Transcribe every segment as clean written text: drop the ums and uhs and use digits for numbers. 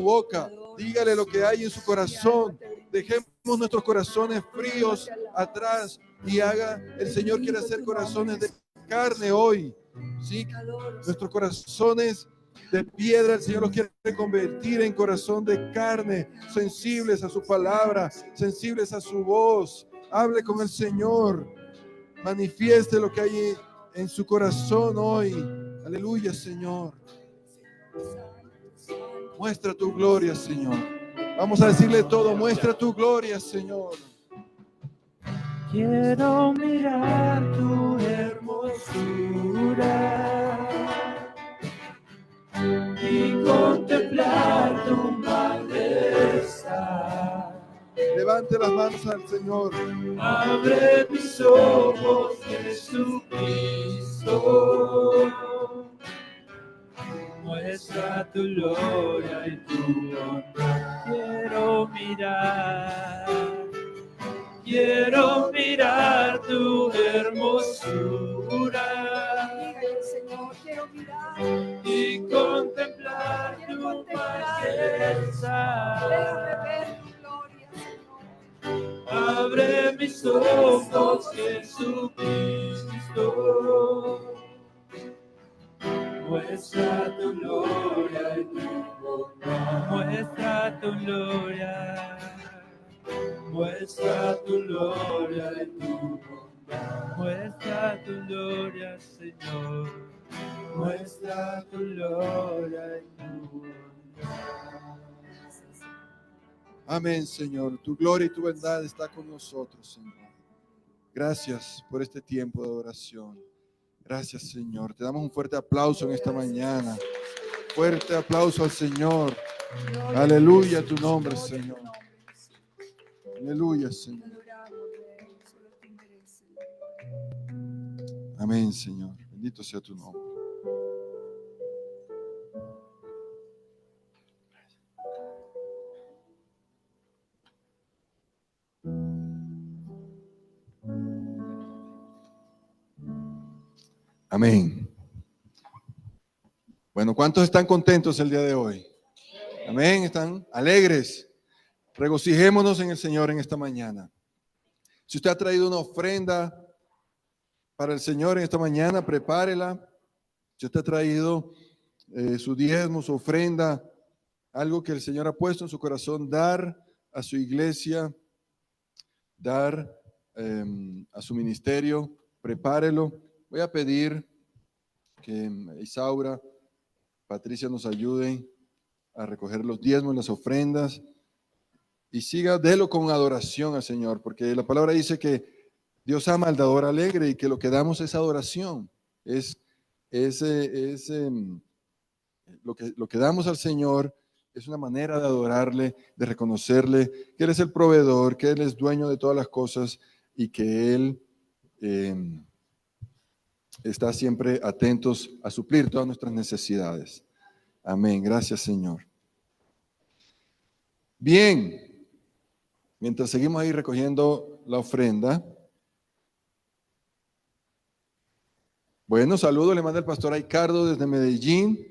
boca, dígale lo que hay en su corazón. Dejemos nuestros corazones fríos atrás y el Señor quiere hacer corazones de carne hoy. ¿Sí? Nuestros corazones de piedra, el Señor los quiere convertir en corazón de carne, sensibles a su palabra, sensibles a su voz. Hable con el Señor, manifieste lo que hay en su corazón hoy. Aleluya, Señor. Muestra tu gloria, Señor. Vamos a decirle todo, muestra tu gloria, Señor. Quiero mirar tu hermosura y contemplar tu majestad. Levante las manos al Señor. Abre mis ojos, Jesucristo. Muestra tu gloria y tu honra. Quiero mirar tu hermosura. Señor, quiero mirar Y contemplar tu majestad. Déjame ver tu gloria, Señor. Abre mis ojos, Jesucristo. Muestra tu gloria y tu bondad. Muestra tu gloria. Muestra tu gloria y tu bondad. Muestra tu gloria, Señor. Muestra tu gloria y tu bondad. Amén, Señor. Tu gloria y tu bondad está con nosotros, Señor. Gracias por este tiempo de oración. Gracias, Señor. Te damos un fuerte aplauso en esta mañana. Fuerte aplauso al Señor. Aleluya a tu nombre, Señor. Aleluya, Señor. Amén, Señor. Bendito sea tu nombre. Amén. Bueno, ¿cuántos están contentos el día de hoy? Amén, están alegres. Regocijémonos en el Señor en esta mañana. Si usted ha traído una ofrenda para el Señor en esta mañana, prepárela. Si usted ha traído su diezmo, su ofrenda, algo que el Señor ha puesto en su corazón, dar a su iglesia, dar a su ministerio, prepárelo. Voy a pedir que Isaura, Patricia nos ayuden a recoger los diezmos, las ofrendas, y délo con adoración al Señor, porque la palabra dice que Dios ama al dador alegre y que lo que damos es adoración, lo que damos al Señor es una manera de adorarle, de reconocerle que Él es el proveedor, que Él es dueño de todas las cosas y que Él está siempre atentos a suplir todas nuestras necesidades. Amén. Gracias, Señor. Bien. Mientras seguimos ahí recogiendo la ofrenda. Bueno, saludos, le manda el pastor Ricardo desde Medellín.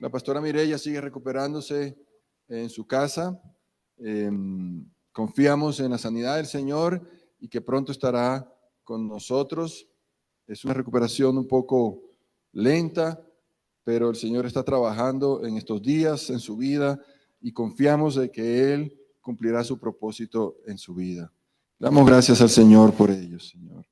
La pastora Mireya sigue recuperándose en su casa. Confiamos en la sanidad del Señor y que pronto estará con nosotros. Es una recuperación un poco lenta, pero el Señor está trabajando en estos días, en su vida, y confiamos de que Él cumplirá su propósito en su vida. Damos gracias al Señor por ello, Señor.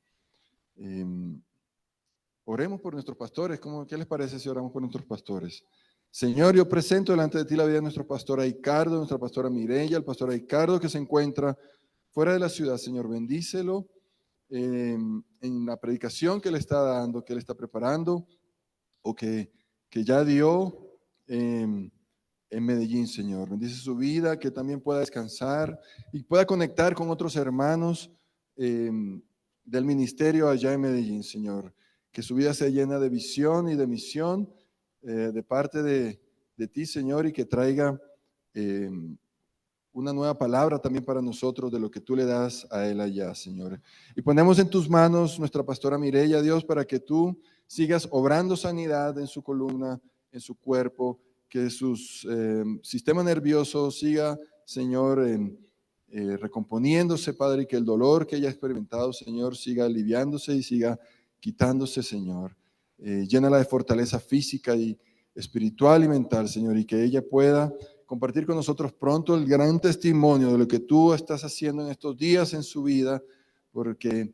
Oremos por nuestros pastores. ¿Qué les parece si oramos por nuestros pastores? Señor, yo presento delante de ti la vida de nuestro pastor Ricardo, nuestra pastora Mireya, el pastor Ricardo que se encuentra fuera de la ciudad. Señor, bendícelo en la predicación que le está dando, que le está preparando o que ya dio en Medellín, Señor. Bendice su vida, que también pueda descansar y pueda conectar con otros hermanos del ministerio allá en Medellín, Señor. Que su vida sea llena de visión y de misión de parte de ti, Señor, y que traiga una nueva palabra también para nosotros de lo que tú le das a él allá, Señor. Y ponemos en tus manos nuestra pastora Mireya, Dios, para que tú sigas obrando sanidad en su columna, en su cuerpo, que su sistema nervioso siga, Señor, recomponiéndose, Padre, y que el dolor que ella ha experimentado, Señor, siga aliviándose y siga quitándose, Señor. Llénala de fortaleza física y espiritual y mental, Señor, y que ella pueda compartir con nosotros pronto el gran testimonio de lo que tú estás haciendo en estos días en su vida, porque,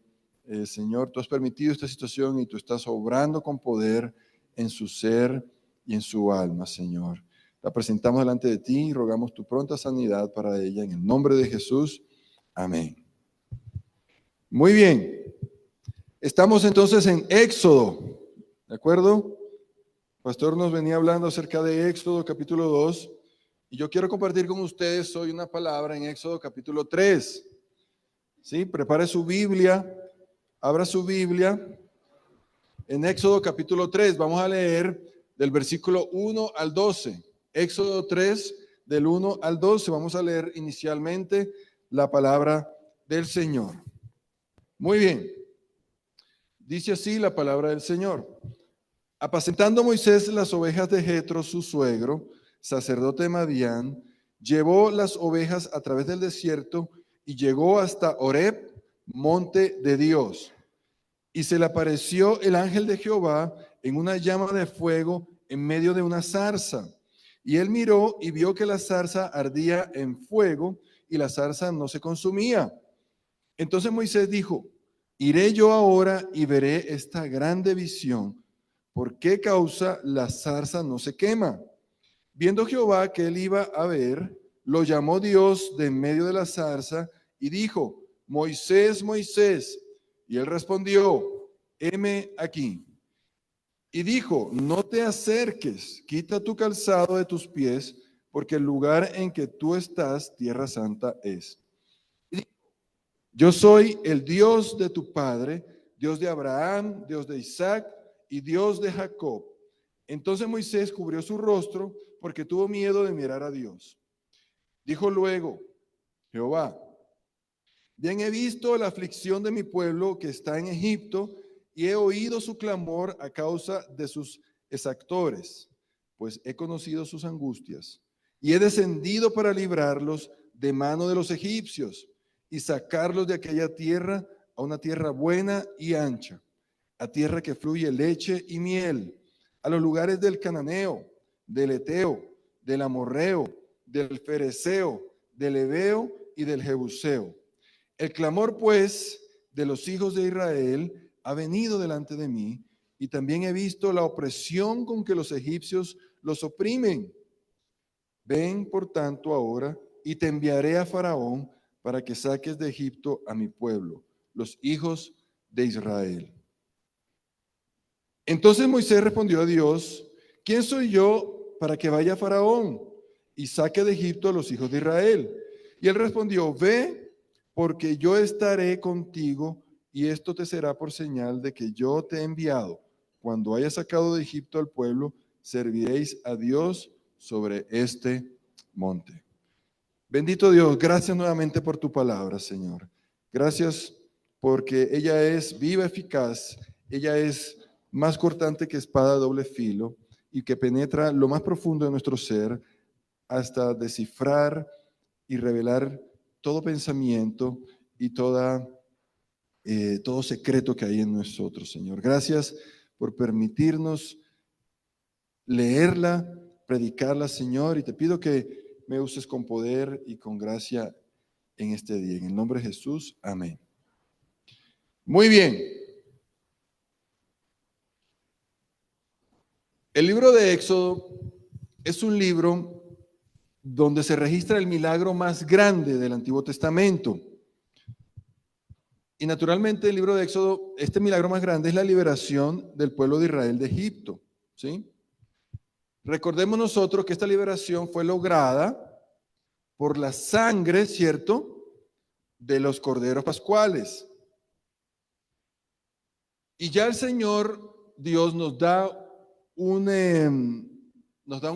Señor, tú has permitido esta situación y tú estás obrando con poder en su ser y en su alma, Señor. La presentamos delante de ti y rogamos tu pronta sanidad para ella en el nombre de Jesús. Amén. Muy bien. Estamos entonces en Éxodo, ¿de acuerdo? El pastor nos venía hablando acerca de Éxodo capítulo 2 y yo quiero compartir con ustedes hoy una palabra en Éxodo capítulo 3. ¿Sí? Prepare su Biblia, abra su Biblia. En Éxodo capítulo 3 vamos a leer del versículo 1 al 12. Éxodo 3 del 1 al 12 vamos a leer inicialmente la palabra del Señor. Muy bien. Dice así la palabra del Señor. Apacentando Moisés las ovejas de Jetro, su suegro, sacerdote de Madián, llevó las ovejas a través del desierto y llegó hasta Horeb, monte de Dios. Y se le apareció el ángel de Jehová en una llama de fuego en medio de una zarza. Y él miró y vio que la zarza ardía en fuego y la zarza no se consumía. Entonces Moisés dijo: iré yo ahora y veré esta grande visión. ¿Por qué causa la zarza no se quema? Viendo Jehová que él iba a ver, lo llamó Dios de en medio de la zarza y dijo: Moisés, Moisés. Y él respondió: heme aquí. Y dijo: no te acerques, quita tu calzado de tus pies, porque el lugar en que tú estás, tierra santa es. Y dijo: yo soy el Dios de tu padre, Dios de Abraham, Dios de Isaac y Dios de Jacob. Entonces Moisés cubrió su rostro porque tuvo miedo de mirar a Dios. Dijo luego Jehová: bien he visto la aflicción de mi pueblo que está en Egipto y he oído su clamor a causa de sus exactores, pues he conocido sus angustias y he descendido para librarlos de mano de los egipcios y sacarlos de aquella tierra a una tierra buena y ancha, a tierra que fluye leche y miel, a los lugares del cananeo, del eteo, del amorreo, del fereceo, del heveo y del jebuseo. El clamor, pues, de los hijos de Israel ha venido delante de mí, y también he visto la opresión con que los egipcios los oprimen. Ven, por tanto, ahora, y te enviaré a Faraón para que saques de Egipto a mi pueblo, los hijos de Israel. Entonces Moisés respondió a Dios: ¿quién soy yo para que vaya a Faraón y saque de Egipto a los hijos de Israel? Y él respondió: ve, porque yo estaré contigo, y esto te será por señal de que yo te he enviado. Cuando hayas sacado de Egipto al pueblo, serviréis a Dios sobre este monte. Bendito Dios, gracias nuevamente por tu palabra, Señor. Gracias porque ella es viva, eficaz, ella es más cortante que espada de doble filo y que penetra lo más profundo de nuestro ser hasta descifrar y revelar todo pensamiento y todo secreto que hay en nosotros, Señor. Gracias por permitirnos leerla, predicarla, Señor, y te pido que me uses con poder y con gracia en este día. En el nombre de Jesús, amén. Muy bien. El libro de Éxodo es un libro donde se registra el milagro más grande del Antiguo Testamento. Y naturalmente el libro de Éxodo, este milagro más grande es la liberación del pueblo de Israel de Egipto, ¿sí? Recordemos nosotros que esta liberación fue lograda por la sangre, ¿cierto?, de los corderos pascuales. Y ya el Señor Dios nos da un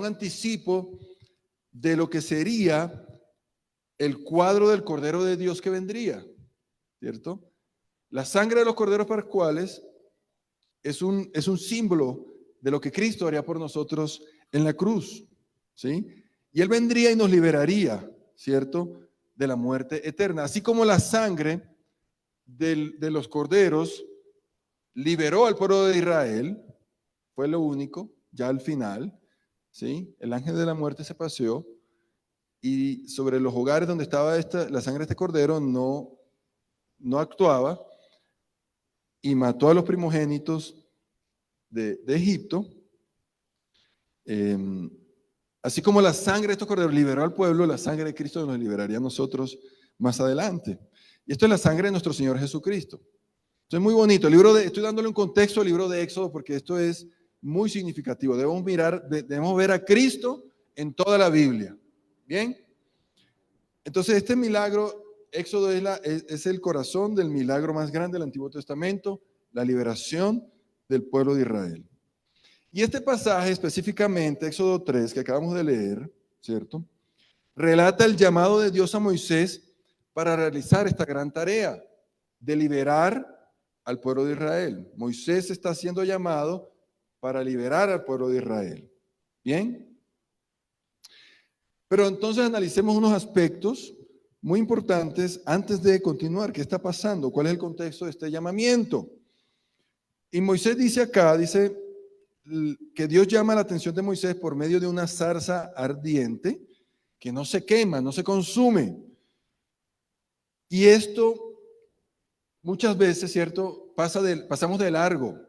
anticipo de lo que sería el cuadro del Cordero de Dios que vendría, ¿cierto? La sangre de los corderos pascuales es un símbolo de lo que Cristo haría por nosotros en la cruz. ¿sí? Y Él vendría y nos liberaría, ¿cierto? De la muerte eterna. Así como la sangre de los corderos liberó al pueblo de Israel, fue lo único, ya al final, ¿sí? El ángel de la muerte se paseó y sobre los hogares donde estaba la sangre de este cordero no actuaba y mató a los primogénitos de Egipto. Así como la sangre de estos corderos liberó al pueblo, la sangre de Cristo nos liberaría a nosotros más adelante. Y esto es la sangre de nuestro Señor Jesucristo. Esto es muy bonito. Estoy dándole un contexto al libro de Éxodo porque esto es muy significativo. Debemos ver a Cristo en toda la Biblia. ¿Bien? Entonces este milagro, Éxodo es el corazón del milagro más grande del Antiguo Testamento, la liberación del pueblo de Israel. Y este pasaje específicamente, Éxodo 3, que acabamos de leer, ¿cierto? Relata el llamado de Dios a Moisés para realizar esta gran tarea de liberar al pueblo de Israel. Moisés está siendo llamado para liberar al pueblo de Israel. ¿Bien? Pero entonces analicemos unos aspectos muy importantes antes de continuar. ¿Qué está pasando? ¿Cuál es el contexto de este llamamiento? Y Moisés dice que Dios llama la atención de Moisés por medio de una zarza ardiente que no se quema, no se consume. Y esto muchas veces, ¿cierto? Pasamos de largo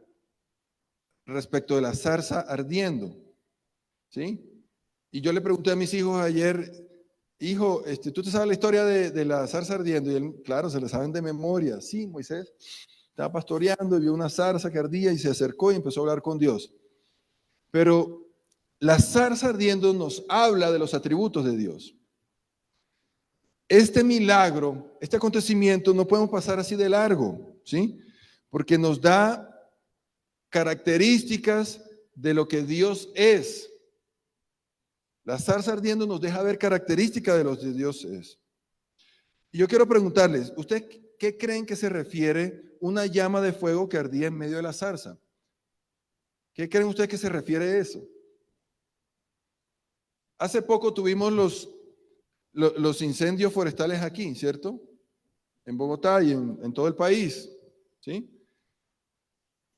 respecto de la zarza ardiendo, ¿sí? Y yo le pregunté a mis hijos ayer, hijo, ¿tú te sabes la historia de la zarza ardiendo? Y él, claro, se la saben de memoria. Sí, Moisés estaba pastoreando y vio una zarza que ardía y se acercó y empezó a hablar con Dios. Pero la zarza ardiendo nos habla de los atributos de Dios. Este milagro, este acontecimiento, no podemos pasar así de largo, ¿sí? Porque nos da características de lo que Dios es. La zarza ardiendo nos deja ver características de lo que Dios es. Y yo quiero preguntarles, ¿ustedes qué creen que se refiere una llama de fuego que ardía en medio de la zarza? ¿Qué creen ustedes que se refiere a eso? Hace poco tuvimos los incendios forestales aquí, ¿cierto? En Bogotá y en todo el país, ¿sí?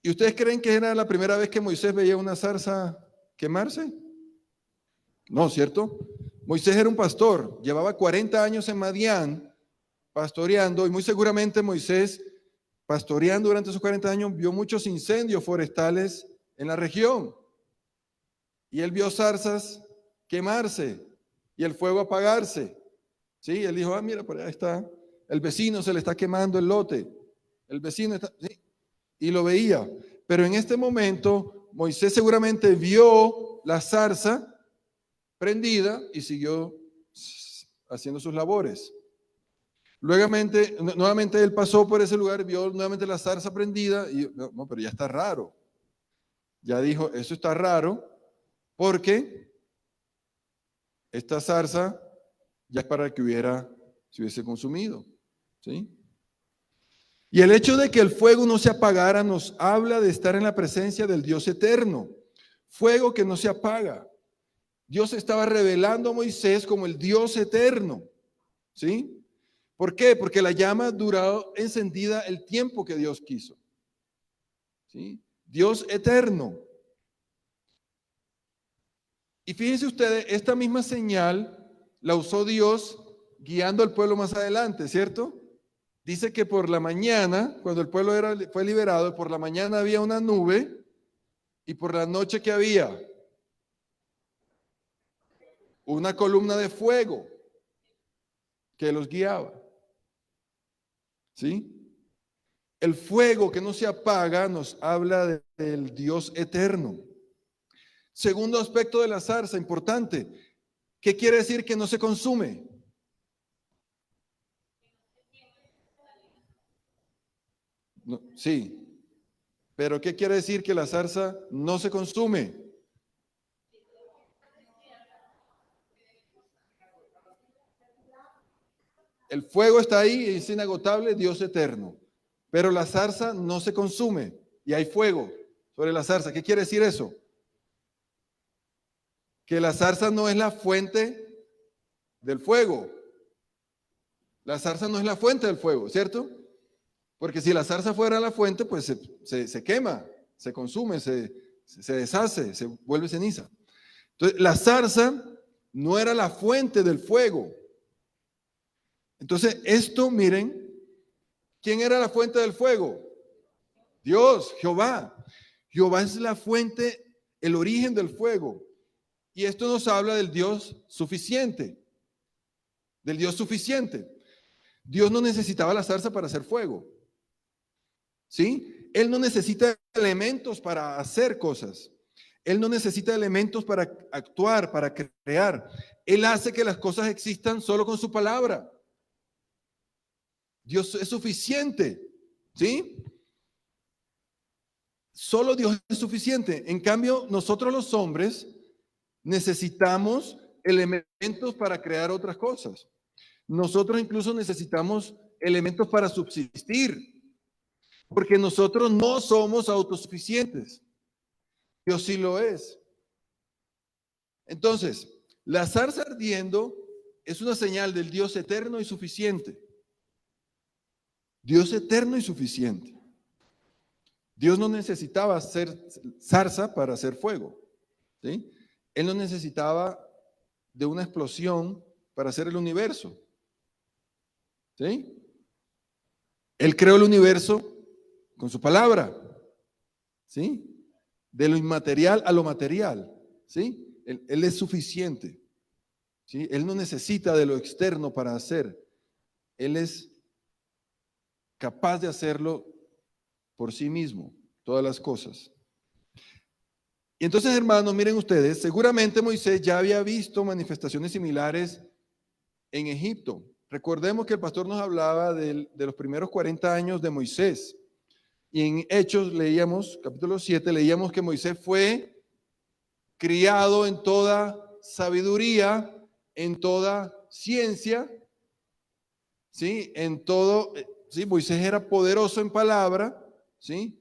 ¿Y ustedes creen que era la primera vez que Moisés veía una zarza quemarse? No, ¿cierto? Moisés era un pastor, llevaba 40 años en Madián pastoreando y muy seguramente Moisés, pastoreando durante esos 40 años, vio muchos incendios forestales en la región. Y él vio zarzas quemarse y el fuego apagarse. Sí, él dijo, mira, por allá está, el vecino se le está quemando el lote. El vecino está, sí, y lo veía. Pero en este momento, Moisés seguramente vio la zarza prendida y siguió haciendo sus labores. Luego, nuevamente él pasó por ese lugar, vio nuevamente la zarza prendida y no, pero ya está raro. Ya dijo, eso está raro porque esta zarza ya es para que se hubiese consumido, ¿sí? Y el hecho de que el fuego no se apagara nos habla de estar en la presencia del Dios eterno. Fuego que no se apaga. Dios estaba revelando a Moisés como el Dios eterno, ¿sí? ¿Por qué? Porque la llama duró encendida el tiempo que Dios quiso, ¿sí? Dios eterno. Y fíjense ustedes, esta misma señal la usó Dios guiando al pueblo más adelante, ¿cierto? Dice que por la mañana, cuando el pueblo fue liberado, por la mañana había una nube y por la noche que había una columna de fuego que los guiaba. ¿Sí? El fuego que no se apaga nos habla del Dios eterno. Segundo aspecto de la zarza, importante. ¿Qué quiere decir que no se consume? No, sí. Pero ¿qué quiere decir que la zarza no se consume? El fuego está ahí, es inagotable, Dios eterno. Pero la zarza no se consume y hay fuego sobre la zarza. ¿Qué quiere decir eso? que la zarza no es la fuente del fuego. La zarza no es la fuente del fuego, ¿cierto? Porque si la zarza fuera la fuente, pues se quema, se consume, se deshace, se vuelve ceniza. Entonces, la zarza no era la fuente del fuego. Entonces, esto, miren, ¿quién era la fuente del fuego? Dios, Jehová. Jehová es la fuente, el origen del fuego. Y esto nos habla del Dios suficiente. Del Dios suficiente. Dios no necesitaba la zarza para hacer fuego. ¿Sí? Él no necesita elementos para hacer cosas. Él no necesita elementos para actuar, para crear. Él hace que las cosas existan solo con su palabra. Dios es suficiente. ¿Sí? Solo Dios es suficiente. En cambio, nosotros los hombres necesitamos elementos para crear otras cosas. Nosotros incluso necesitamos elementos para subsistir, porque nosotros no somos autosuficientes. Dios sí lo es. Entonces, la zarza ardiendo es una señal del Dios eterno y suficiente. Dios eterno y suficiente. Dios no necesitaba hacer zarza para hacer fuego, ¿sí? Él no necesitaba de una explosión para hacer el universo, ¿sí? Él creó el universo con su palabra, ¿sí? De lo inmaterial a lo material, ¿sí? Él es suficiente, ¿sí? Él no necesita de lo externo para hacer. Él es capaz de hacerlo por sí mismo, todas las cosas. Y entonces, hermanos, miren ustedes, seguramente Moisés ya había visto manifestaciones similares en Egipto. Recordemos que el pastor nos hablaba de los primeros 40 años de Moisés. Y en Hechos leíamos, capítulo 7, leíamos que Moisés fue criado en toda sabiduría, en toda ciencia, ¿sí? En todo, ¿sí? Moisés era poderoso en palabra, ¿sí?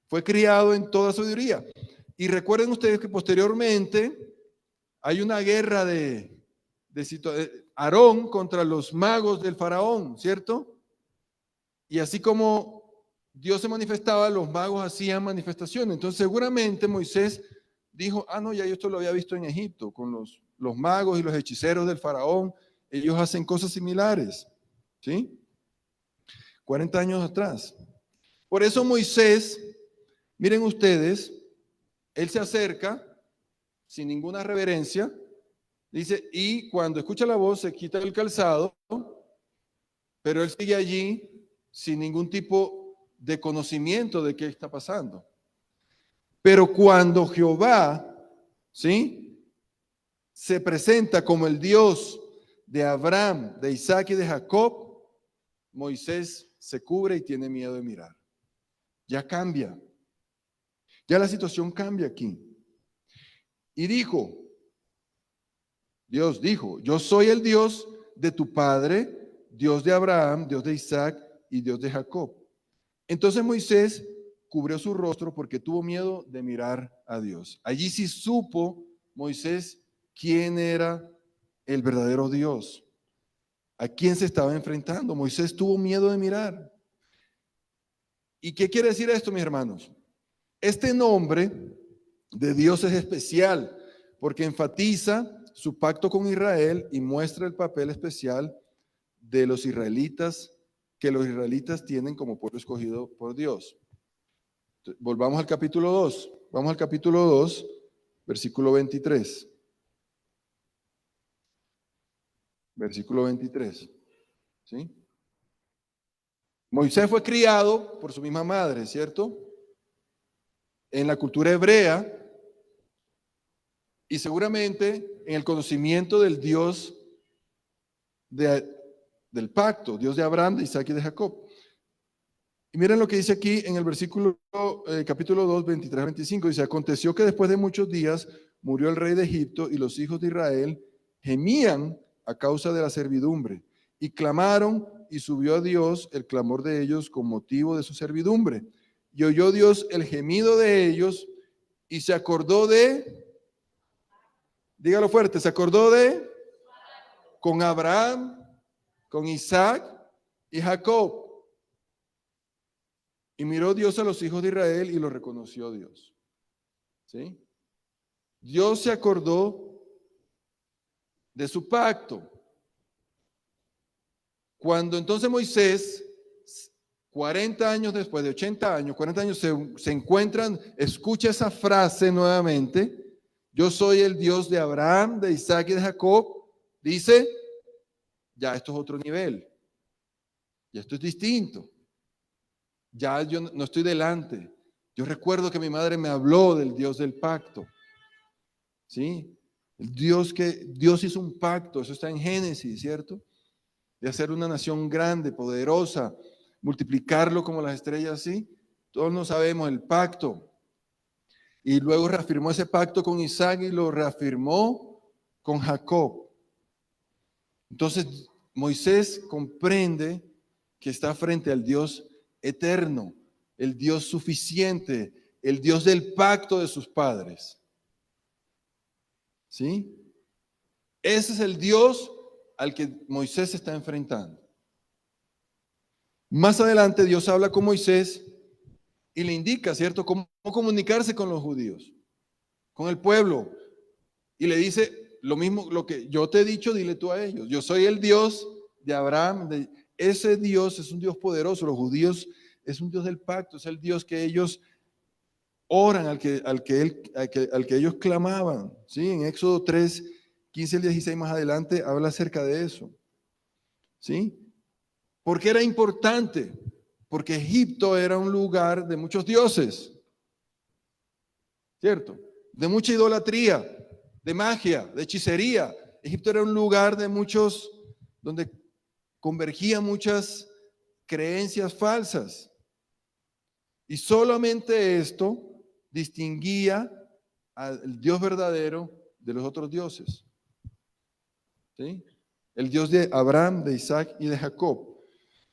Fue criado en toda sabiduría. Y recuerden ustedes que posteriormente hay una guerra de Aarón contra los magos del faraón, ¿cierto? Y así como Dios se manifestaba, los magos hacían manifestaciones. Entonces seguramente Moisés dijo, no, ya yo esto lo había visto en Egipto, con los magos y los hechiceros del faraón, ellos hacen cosas similares, ¿sí? 40 años atrás. Por eso Moisés, miren ustedes, él se acerca sin ninguna reverencia, dice, y cuando escucha la voz se quita el calzado, pero él sigue allí sin ningún tipo de conocimiento de qué está pasando. Pero cuando Jehová, ¿sí?, se presenta como el Dios de Abraham, de Isaac y de Jacob, Moisés se cubre y tiene miedo de mirar. Ya cambia. Ya la situación cambia aquí. Y dijo, Dios dijo, yo soy el Dios de tu padre, Dios de Abraham, Dios de Isaac y Dios de Jacob. Entonces Moisés cubrió su rostro porque tuvo miedo de mirar a Dios. Allí sí supo Moisés quién era el verdadero Dios, a quién se estaba enfrentando. Moisés tuvo miedo de mirar. ¿Y qué quiere decir esto, mis hermanos? Este nombre de Dios es especial porque enfatiza su pacto con Israel y muestra el papel especial de los israelitas, que los israelitas tienen como pueblo escogido por Dios. Entonces, volvamos al capítulo 2. Vamos al capítulo 2, versículo 23. Versículo 23. ¿Sí? Moisés fue criado por su misma madre, ¿cierto? En la cultura hebrea y seguramente en el conocimiento del Dios del pacto, Dios de Abraham, de Isaac y de Jacob. Y miren lo que dice aquí en el versículo, capítulo 2, 23, 25. Dice, aconteció que después de muchos días murió el rey de Egipto y los hijos de Israel gemían a causa de la servidumbre y clamaron y subió a Dios el clamor de ellos con motivo de su servidumbre. Y oyó Dios el gemido de ellos y se acordó de Dígalo fuerte, se acordó de con Abraham, con Isaac y Jacob. Y miró Dios a los hijos de Israel y lo reconoció Dios. ¿Sí? Dios se acordó de su pacto. Cuando entonces Moisés, 40 años después, de 80 años, 40 años, se encuentran, escucha esa frase nuevamente, yo soy el Dios de Abraham, de Isaac y de Jacob, dice, ya esto es otro nivel, ya esto es distinto, ya yo no estoy delante. Yo recuerdo que mi madre me habló del Dios del pacto, ¿sí? El Dios hizo un pacto, eso está en Génesis, ¿cierto? De hacer una nación grande, poderosa, multiplicarlo como las estrellas, ¿sí? Todos no sabemos el pacto. Y luego reafirmó ese pacto con Isaac y lo reafirmó con Jacob. Entonces, Moisés comprende que está frente al Dios eterno, el Dios suficiente, el Dios del pacto de sus padres. ¿Sí? Ese es el Dios al que Moisés se está enfrentando. Más adelante Dios habla con Moisés y le indica, ¿cierto?, cómo comunicarse con los judíos, con el pueblo. Y le dice lo mismo, lo que yo te he dicho, dile tú a ellos. Yo soy el Dios de Abraham. Ese Dios es un Dios poderoso. Los judíos es un Dios del pacto, es el Dios que ellos oran, al que ellos clamaban. ¿Sí? En Éxodo 3, 15 al 16 más adelante habla acerca de eso. ¿Sí? ¿Por qué era importante? Porque Egipto era un lugar de muchos dioses, ¿cierto? De mucha idolatría, de magia, de hechicería. Egipto era un lugar de muchos, donde convergían muchas creencias falsas. Y solamente esto distinguía al Dios verdadero de los otros dioses. ¿Sí? El Dios de Abraham, de Isaac y de Jacob.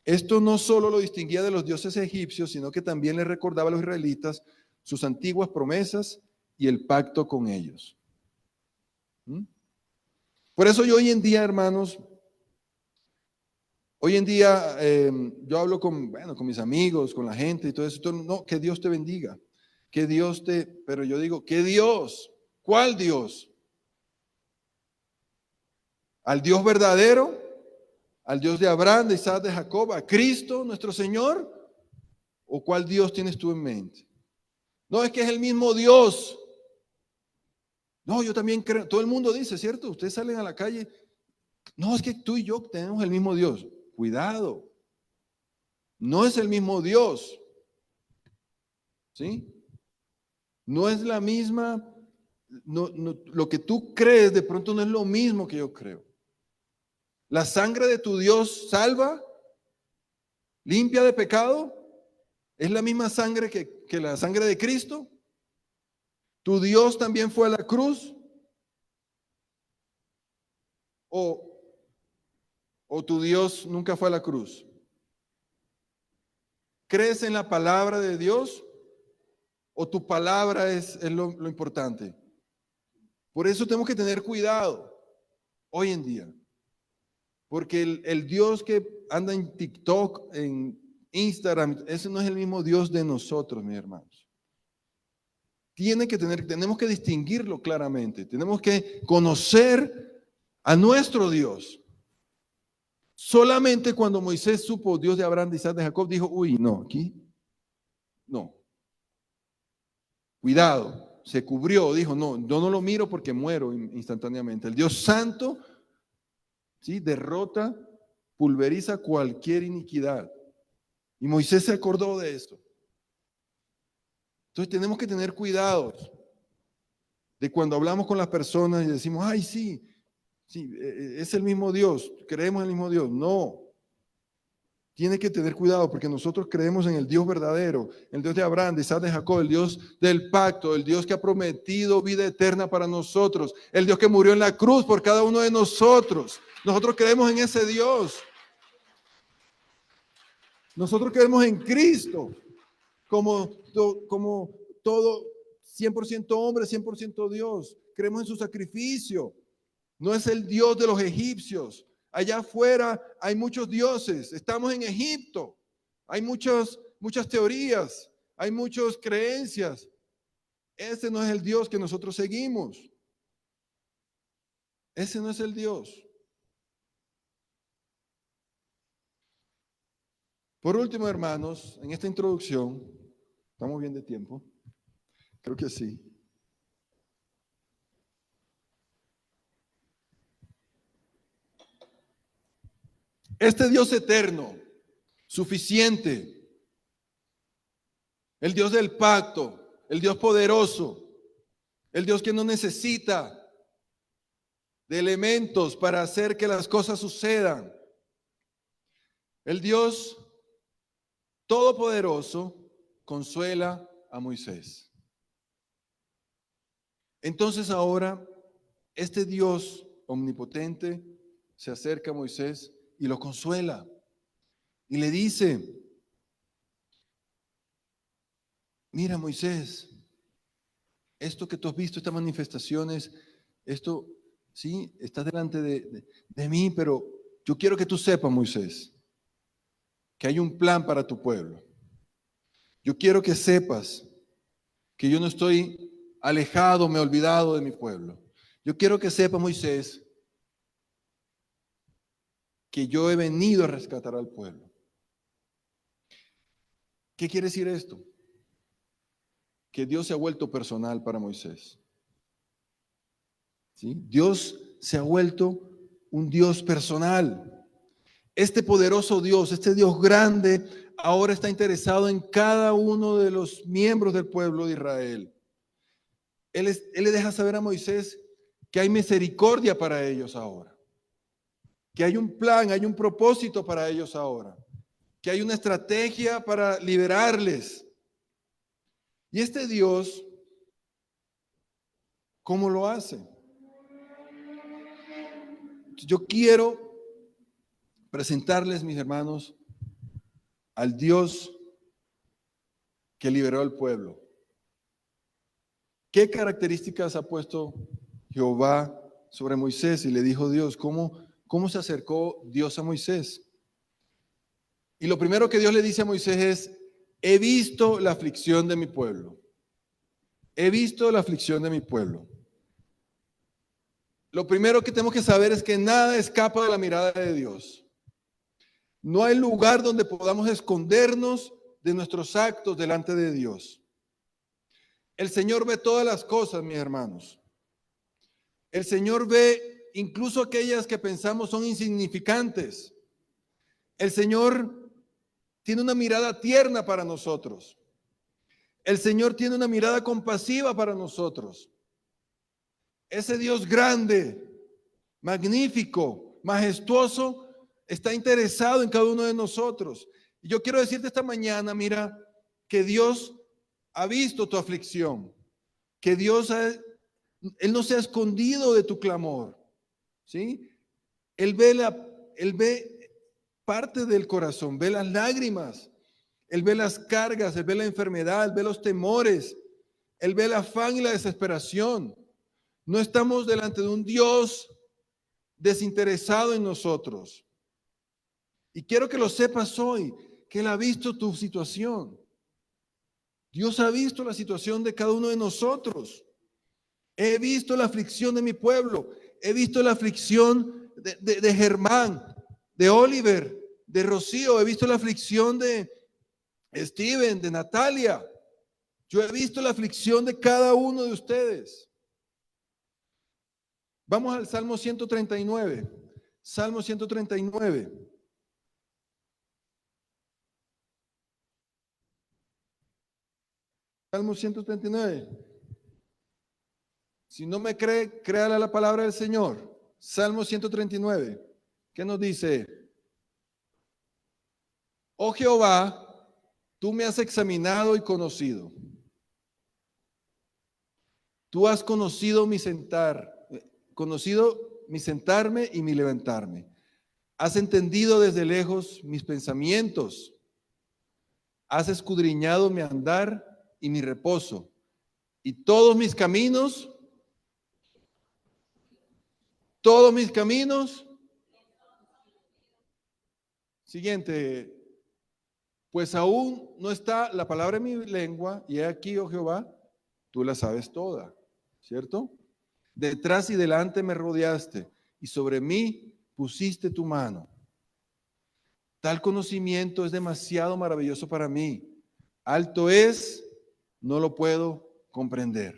Esto no solo lo distinguía de los dioses egipcios, sino que también le recordaba a los israelitas sus antiguas promesas y el pacto con ellos. ¿Mm? Por eso yo hoy en día, hermanos, hoy en día yo hablo con mis amigos, con la gente y todo eso. No, que Dios te bendiga, pero yo digo, ¿qué Dios? ¿Cuál Dios? ¿Al Dios verdadero? ¿Al Dios de Abraham, de Isaac, de Jacob? ¿A Cristo, nuestro Señor? ¿O cuál Dios tienes tú en mente? No, es que es el mismo Dios. No, yo también creo, todo el mundo dice, ¿cierto? Ustedes salen a la calle, no, es que tú y yo tenemos el mismo Dios. Cuidado, no es el mismo Dios, ¿sí? No es la misma, lo que tú crees de pronto no es lo mismo que yo creo. La sangre de tu Dios salva, limpia de pecado, es la misma sangre que la sangre de Cristo. ¿Tu Dios también fue a la cruz? ¿O tu Dios nunca fue a la cruz? ¿Crees en la palabra de Dios? ¿O tu palabra es lo importante? Por eso tenemos que tener cuidado hoy en día. Porque el Dios que anda en TikTok, en Instagram, ese no es el mismo Dios de nosotros, mis hermanos. Tenemos que distinguirlo claramente. Tenemos que conocer a nuestro Dios. Solamente cuando Moisés supo Dios de Abraham, de Isaac, de Jacob, dijo, uy, no, aquí, no. Cuidado, se cubrió, dijo, no, yo no lo miro porque muero instantáneamente. El Dios santo, ¿sí? Derrota, pulveriza cualquier iniquidad. Y Moisés se acordó de esto. Entonces tenemos que tener cuidados de cuando hablamos con las personas y decimos, ay, sí, es el mismo Dios, creemos en el mismo Dios. No. Tiene que tener cuidado porque nosotros creemos en el Dios verdadero, el Dios de Abraham, de Isaac, de Jacob, el Dios del pacto, el Dios que ha prometido vida eterna para nosotros, el Dios que murió en la cruz por cada uno de nosotros. Nosotros creemos en ese Dios. Nosotros creemos en Cristo como todo 100% hombre, 100% Dios. creemos en su sacrificio. No es el Dios de los egipcios. Allá afuera hay muchos dioses. Estamos en Egipto. Hay muchas teorías, hay muchas creencias. Ese no es el Dios que nosotros seguimos. Ese no es el Dios. Por último, hermanos, en esta introducción, ¿estamos bien de tiempo? Creo que sí. Este Dios eterno, suficiente, el Dios del pacto, el Dios poderoso, el Dios que no necesita de elementos para hacer que las cosas sucedan, el Dios todopoderoso consuela a Moisés. Entonces ahora este Dios omnipotente se acerca a Moisés y lo consuela y le dice: mira, Moisés, esto que tú has visto, estas manifestaciones, esto sí está delante de mí, pero yo quiero que tú sepas, Moisés, que hay un plan para tu pueblo. Yo quiero que sepas que yo no estoy alejado, me he olvidado de mi pueblo. Yo quiero que sepas, Moisés, que yo he venido a rescatar al pueblo. ¿Qué quiere decir esto? Que Dios se ha vuelto personal para Moisés. ¿Sí? Dios se ha vuelto un Dios personal. Este poderoso Dios, este Dios grande, ahora está interesado en cada uno de los miembros del pueblo de Israel. Él le deja saber a Moisés que hay misericordia para ellos ahora, que hay un plan, hay un propósito para ellos ahora, que hay una estrategia para liberarles. Y este Dios, ¿cómo lo hace? Yo quiero presentarles, mis hermanos, al Dios que liberó al pueblo. ¿Qué características ha puesto Jehová sobre Moisés? Y le dijo Dios, ¿cómo se acercó Dios a Moisés? Y lo primero que Dios le dice a Moisés es: he visto la aflicción de mi pueblo. He visto la aflicción de mi pueblo. Lo primero que tenemos que saber es que nada escapa de la mirada de Dios. No hay lugar donde podamos escondernos de nuestros actos delante de Dios. El Señor ve todas las cosas, mis hermanos. El Señor ve incluso aquellas que pensamos son insignificantes. El Señor tiene una mirada tierna para nosotros. El Señor tiene una mirada compasiva para nosotros. Ese Dios grande, magnífico, majestuoso, está interesado en cada uno de nosotros. Y yo quiero decirte esta mañana, mira, que Dios ha visto tu aflicción, que Él no se ha escondido de tu clamor, ¿sí? Él ve parte del corazón, ve las lágrimas, Él ve las cargas, Él ve la enfermedad, Él ve los temores, Él ve el afán y la desesperación. No estamos delante de un Dios desinteresado en nosotros. Y quiero que lo sepas hoy, que Él ha visto tu situación. Dios ha visto la situación de cada uno de nosotros. He visto la aflicción de mi pueblo. He visto la aflicción de Germán, de Oliver, de Rocío. He visto la aflicción de Steven, de Natalia. Yo he visto la aflicción de cada uno de ustedes. Vamos al Salmo 139. Salmo 139. Salmo 139. Si no me cree, créale a la palabra del Señor. Salmo 139. ¿Qué nos dice? Oh Jehová, tú me has examinado y conocido. Tú has conocido mi sentarme y mi levantarme. Has entendido desde lejos mis pensamientos. Has escudriñado mi andar y mi reposo. Y todos mis caminos todos mis caminos. Siguiente. Pues aún no está la palabra en mi lengua, y he aquí, oh Jehová, tú la sabes toda, ¿cierto? Detrás y delante me rodeaste, y sobre mí pusiste tu mano. Tal conocimiento es demasiado maravilloso para mí. Alto es, no lo puedo comprender.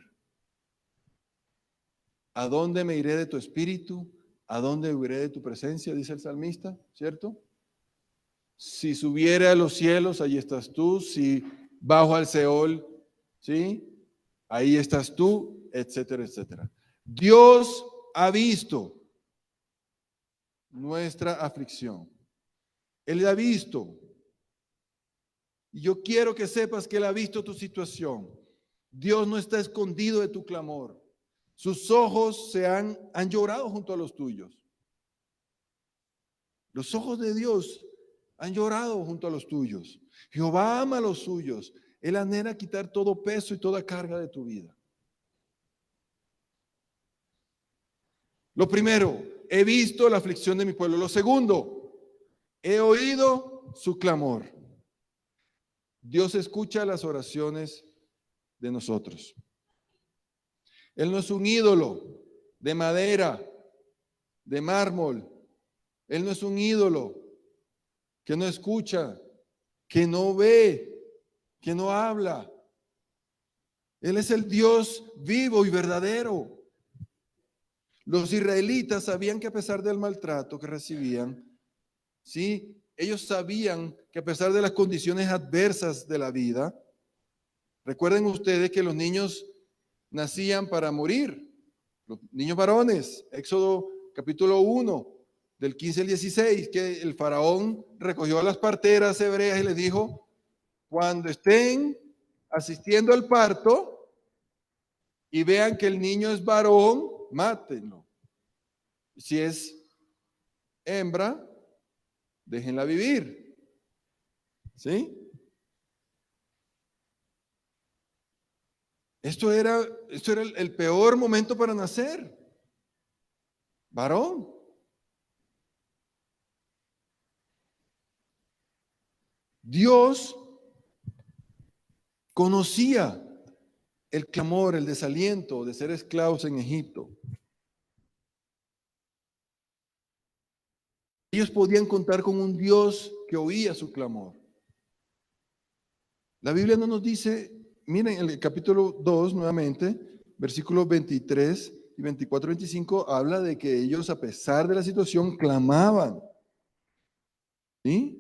¿A dónde me iré de tu espíritu? ¿A dónde huiré de tu presencia? Dice el salmista, ¿cierto? Si subiere a los cielos, ahí estás tú. Si bajo al Seol, ¿sí? Ahí estás tú, etcétera, etcétera. Dios ha visto nuestra aflicción. Él ha visto. Y yo quiero que sepas que Él ha visto tu situación. Dios no está escondido de tu clamor. Sus ojos han llorado junto a los tuyos. Los ojos de Dios han llorado junto a los tuyos. Jehová ama a los suyos. Él anhela quitar todo peso y toda carga de tu vida. Lo primero, he visto la aflicción de mi pueblo. Lo segundo, he oído su clamor. Dios escucha las oraciones de nosotros. Él no es un ídolo de madera, de mármol. Él no es un ídolo que no escucha, que no ve, que no habla. Él es el Dios vivo y verdadero. Los israelitas sabían que a pesar del maltrato que recibían, ¿sí? Ellos sabían que a pesar de las condiciones adversas de la vida, recuerden ustedes que los niños nacían para morir, los niños varones, Éxodo capítulo 1, del 15 al 16, que el faraón recogió a las parteras hebreas y les dijo, cuando estén asistiendo al parto y vean que el niño es varón, mátenlo. Si es hembra, déjenla vivir. ¿Sí? Esto era el peor momento para nacer. Varón. Dios conocía el clamor, el desaliento de ser esclavos en Egipto. Ellos podían contar con un Dios que oía su clamor. La Biblia no nos dice, miren el capítulo 2 nuevamente, versículos 23 y 24-25, habla de que ellos a pesar de la situación clamaban. ¿Sí?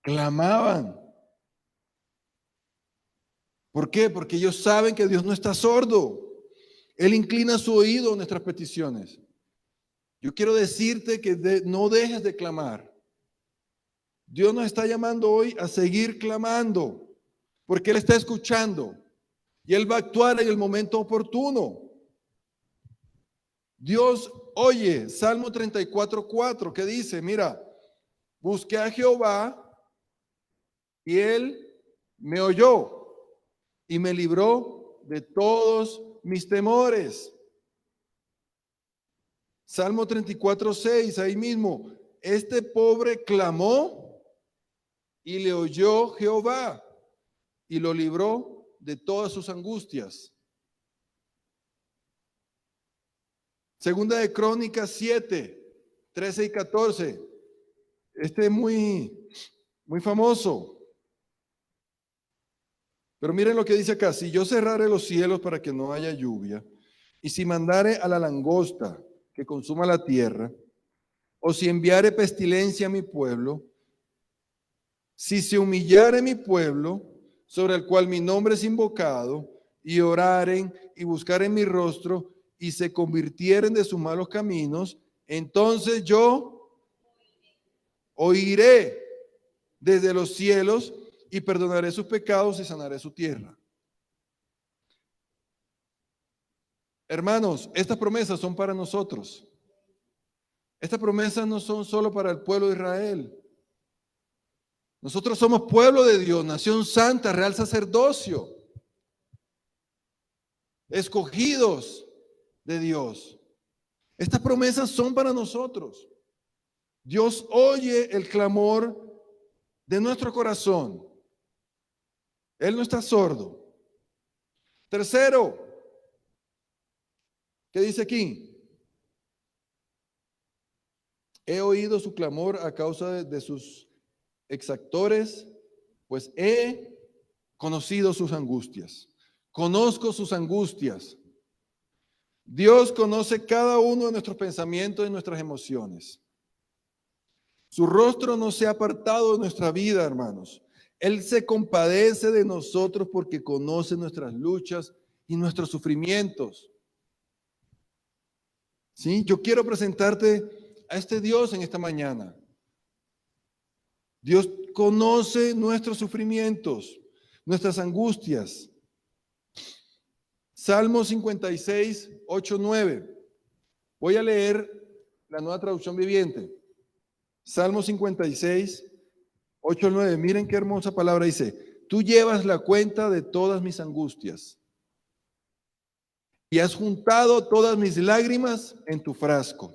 Clamaban. ¿Por qué? Porque ellos saben que Dios no está sordo. Él inclina su oído a nuestras peticiones. Yo quiero decirte que no dejes de clamar. Dios nos está llamando hoy a seguir clamando, porque Él está escuchando y Él va a actuar en el momento oportuno. Dios oye, Salmo 34:4, que dice, mira, busqué a Jehová y Él me oyó y me libró de todos mis temores. Salmo 34:6, ahí mismo, este pobre clamó y le oyó Jehová y lo libró de todas sus angustias. Segunda de Crónicas 7:13 y 14. Este es muy famoso. Pero miren lo que dice acá. Si yo cerrare los cielos para que no haya lluvia, y si mandare a la langosta que consuma la tierra, o si enviare pestilencia a mi pueblo, si se humillare mi pueblo, sobre el cual mi nombre es invocado, y oraren y buscaren mi rostro, y se convirtieren de sus malos caminos, entonces yo oiré desde los cielos y perdonaré sus pecados y sanaré su tierra. Hermanos, estas promesas son para nosotros. Estas promesas no son solo para el pueblo de Israel. Nosotros somos pueblo de Dios, nación santa, real sacerdocio, escogidos de Dios. Estas promesas son para nosotros. Dios oye el clamor de nuestro corazón. Él no está sordo. Tercero, ¿qué dice aquí? He oído su clamor a causa de sus exactores, pues he conocido sus angustias. Conozco sus angustias. Dios conoce cada uno de nuestros pensamientos y nuestras emociones. Su rostro no se ha apartado de nuestra vida, hermanos. Él se compadece de nosotros porque conoce nuestras luchas y nuestros sufrimientos. ¿Sí? Yo quiero presentarte a este Dios en esta mañana. Dios conoce nuestros sufrimientos, nuestras angustias. Salmo 56, 8, 9. Voy a leer la Nueva Traducción Viviente. Salmo 56, 8, 9. Miren qué hermosa palabra dice. Tú llevas la cuenta de todas mis angustias y has juntado todas mis lágrimas en tu frasco.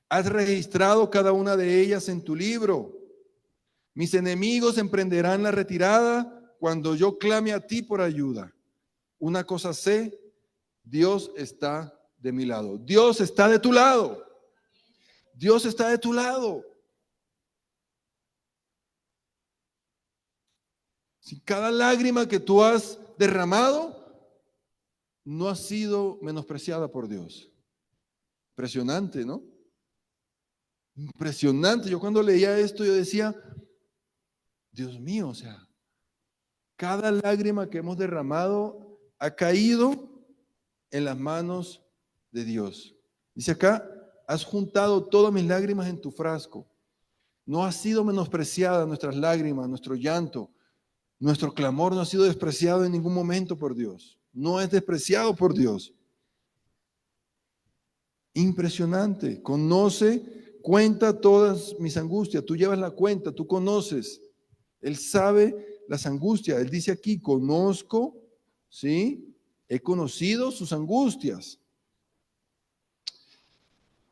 Has registrado cada una de ellas en tu libro. Mis enemigos emprenderán la retirada cuando yo clame a ti por ayuda. Una cosa sé, Dios está de mi lado. Dios está de tu lado. Dios está de tu lado. Si cada lágrima que tú has derramado no ha sido menospreciada por Dios. Impresionante, ¿no? Impresionante. Yo cuando leía esto, yo decía, Dios mío, o sea, cada lágrima que hemos derramado ha caído en las manos de Dios. Dice acá, has juntado todas mis lágrimas en tu frasco. No ha sido menospreciada nuestras lágrimas, nuestro llanto, nuestro clamor no ha sido despreciado en ningún momento por Dios. No es despreciado por Dios. Impresionante. Conoce, cuenta todas mis angustias. Tú llevas la cuenta, tú conoces. Él sabe las angustias. Él dice aquí, conozco, ¿sí? He conocido sus angustias.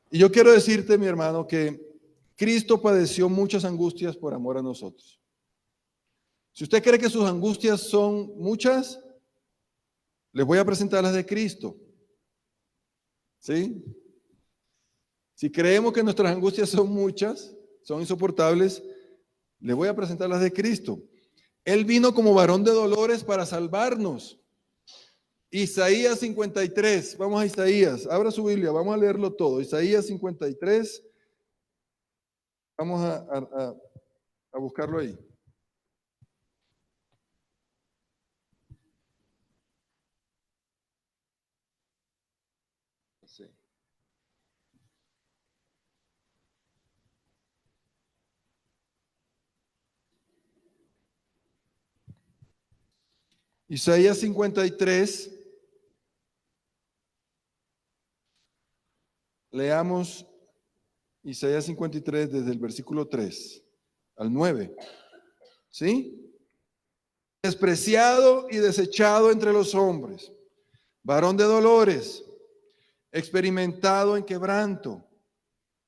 Y yo quiero decirte, mi hermano, que Cristo padeció muchas angustias por amor a nosotros. Si usted cree que sus angustias son muchas, les voy a presentar las de Cristo. ¿Sí? Si creemos que nuestras angustias son muchas, son insoportables, les voy a presentar las de Cristo. Él vino como varón de dolores para salvarnos. Isaías 53, vamos a Isaías, abra su Biblia, vamos a leerlo todo. Isaías 53, vamos a buscarlo ahí. Sí. Isaías 53, leamos Isaías 53 desde el versículo 3 al 9. ¿Sí? Despreciado y desechado entre los hombres, varón de dolores, experimentado en quebranto,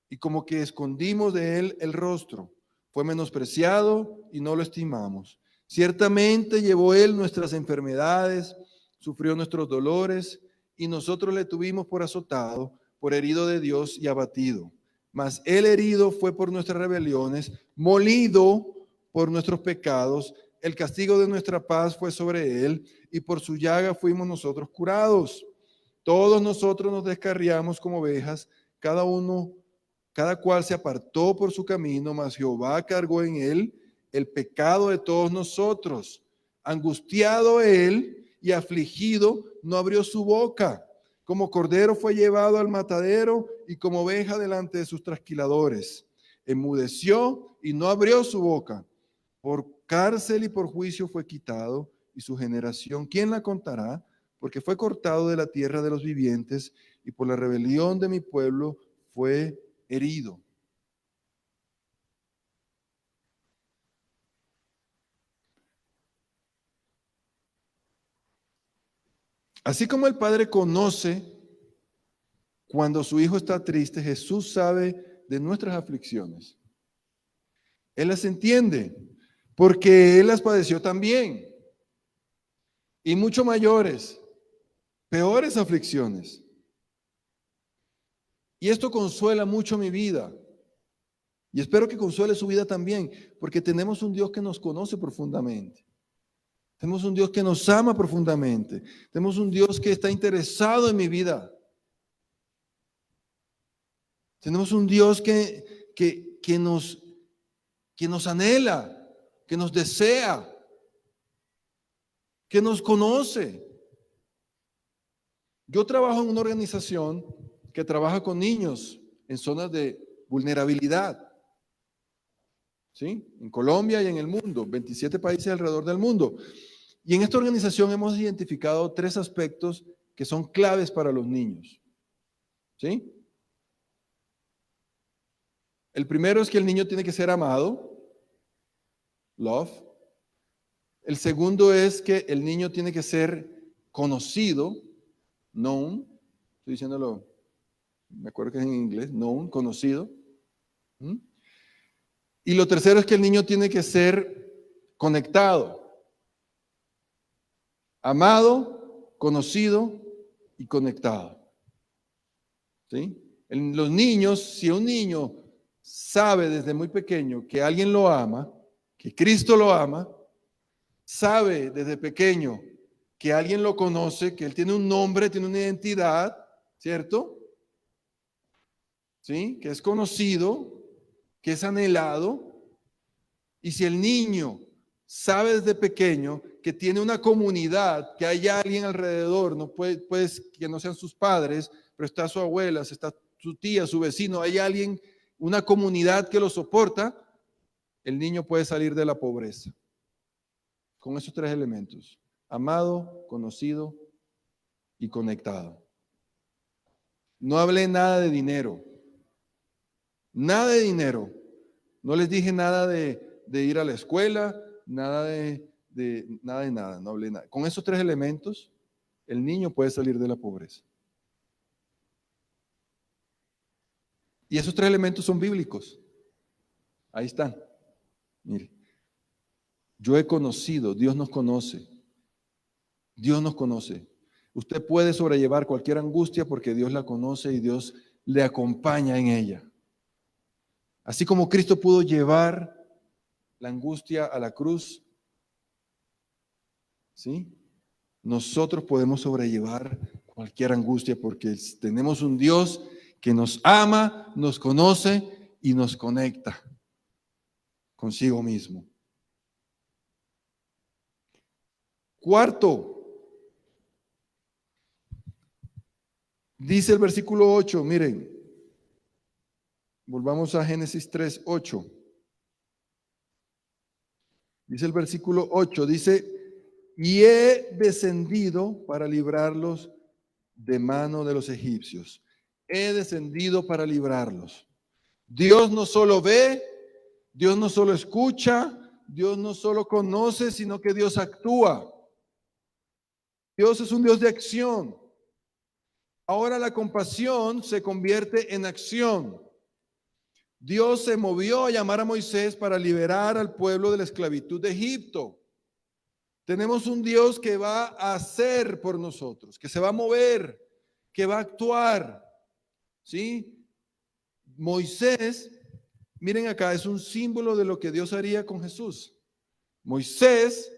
y como que escondimos de él el rostro. Fue menospreciado y no lo estimamos. Ciertamente llevó él nuestras enfermedades, sufrió nuestros dolores, y nosotros le tuvimos por azotado, por herido de Dios y abatido. Mas él herido fue por nuestras rebeliones, molido por nuestros pecados. El castigo de nuestra paz fue sobre él, y por su llaga fuimos nosotros curados. Todos nosotros nos descarriamos como ovejas, cada cual se apartó por su camino, mas Jehová cargó en él el pecado de todos nosotros. Angustiado él y afligido, no abrió su boca. Como cordero fue llevado al matadero y como oveja delante de sus trasquiladores. Enmudeció y no abrió su boca. Por cárcel y por juicio fue quitado, y su generación, ¿quién la contará? Porque fue cortado de la tierra de los vivientes, y por la rebelión de mi pueblo fue herido. Así como el Padre conoce Cuando su hijo está triste, Jesús sabe de nuestras aflicciones. Él las entiende porque Él las padeció también. Y mucho mayores, peores aflicciones. Y esto consuela mucho mi vida. Y espero que consuele su vida también, porque tenemos un Dios que nos conoce profundamente. Tenemos un Dios que nos ama profundamente. Tenemos un Dios que está interesado en mi vida. Tenemos un Dios que nos anhela, que nos desea, que nos conoce. Yo trabajo en una organización que trabaja con niños en zonas de vulnerabilidad. ¿Sí? En Colombia y en el mundo, 27 países alrededor del mundo. Y en esta organización hemos identificado 3 aspectos que son claves para los niños. ¿Sí? El primero es que el niño tiene que ser amado, love. El segundo es que el niño tiene que ser conocido, known. Estoy diciéndolo, me acuerdo que es en inglés, known, conocido. ¿Mm? Y lo tercero es que el niño tiene que ser conectado, amado, conocido y conectado. ¿Sí? En los niños, si un niño sabe desde muy pequeño que alguien lo ama, que Cristo lo ama, sabe desde pequeño que alguien lo conoce, que él tiene un nombre, tiene una identidad, ¿cierto? ¿Sí? Que es conocido, que es anhelado. Y si el niño sabe desde pequeño que tiene una comunidad, que hay alguien alrededor, no puede que no sean sus padres, pero está su abuela, está su tía, su vecino, hay alguien, una comunidad que lo soporta, el niño puede salir de la pobreza. Con esos 3 elementos: amado, conocido y conectado. No hablé nada de dinero. Nada de dinero. No les dije nada de ir a la escuela, nada de nada, no hablé nada. Con esos 3 elementos, el niño puede salir de la pobreza. Y esos 3 elementos son bíblicos. Ahí están. Mire, yo he conocido, Dios nos conoce. Dios nos conoce. Usted puede sobrellevar cualquier angustia porque Dios la conoce y Dios le acompaña en ella. Así como Cristo pudo llevar la angustia a la cruz, ¿sí? Nosotros podemos sobrellevar cualquier angustia porque tenemos un Dios que nos ama, nos conoce y nos conecta consigo mismo. Cuarto, dice el versículo 8, miren, volvamos a Génesis 3:8. Dice el versículo 8, dice: y he descendido para librarlos de mano de los egipcios. He descendido para librarlos. Dios no solo ve, Dios no solo escucha, Dios no solo conoce, sino que Dios actúa. Dios es un Dios de acción. Ahora la compasión se convierte en acción. Dios se movió a llamar a Moisés para liberar al pueblo de la esclavitud de Egipto. Tenemos un Dios que va a hacer por nosotros, que se va a mover, que va a actuar. ¿Sí? Moisés, miren acá, es un símbolo de lo que Dios haría con Jesús. Moisés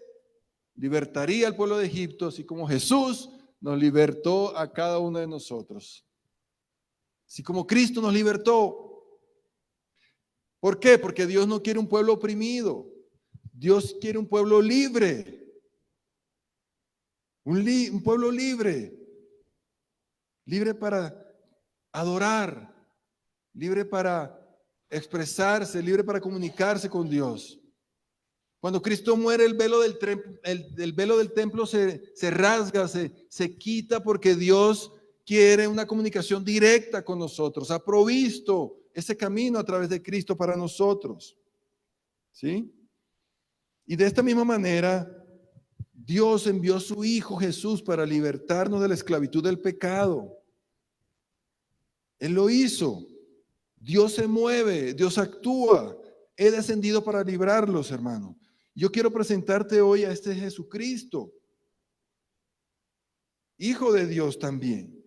libertaría al pueblo de Egipto, así como Jesús nos libertó a cada uno de nosotros. Así como Cristo nos libertó. ¿Por qué? Porque Dios no quiere un pueblo oprimido. Dios quiere un pueblo libre. Un pueblo libre. Libre para adorar. Libre para expresarse. Libre para comunicarse con Dios. Cuando Cristo muere, el velo del templo se rasga, se quita porque Dios quiere una comunicación directa con nosotros. Ha provisto ese camino a través de Cristo para nosotros. ¿Sí? Y de esta misma manera, Dios envió a su Hijo Jesús para libertarnos de la esclavitud del pecado. Él lo hizo. Dios se mueve, Dios actúa. He descendido para librarlos, hermano. Yo quiero presentarte hoy a este Jesucristo, Hijo de Dios también.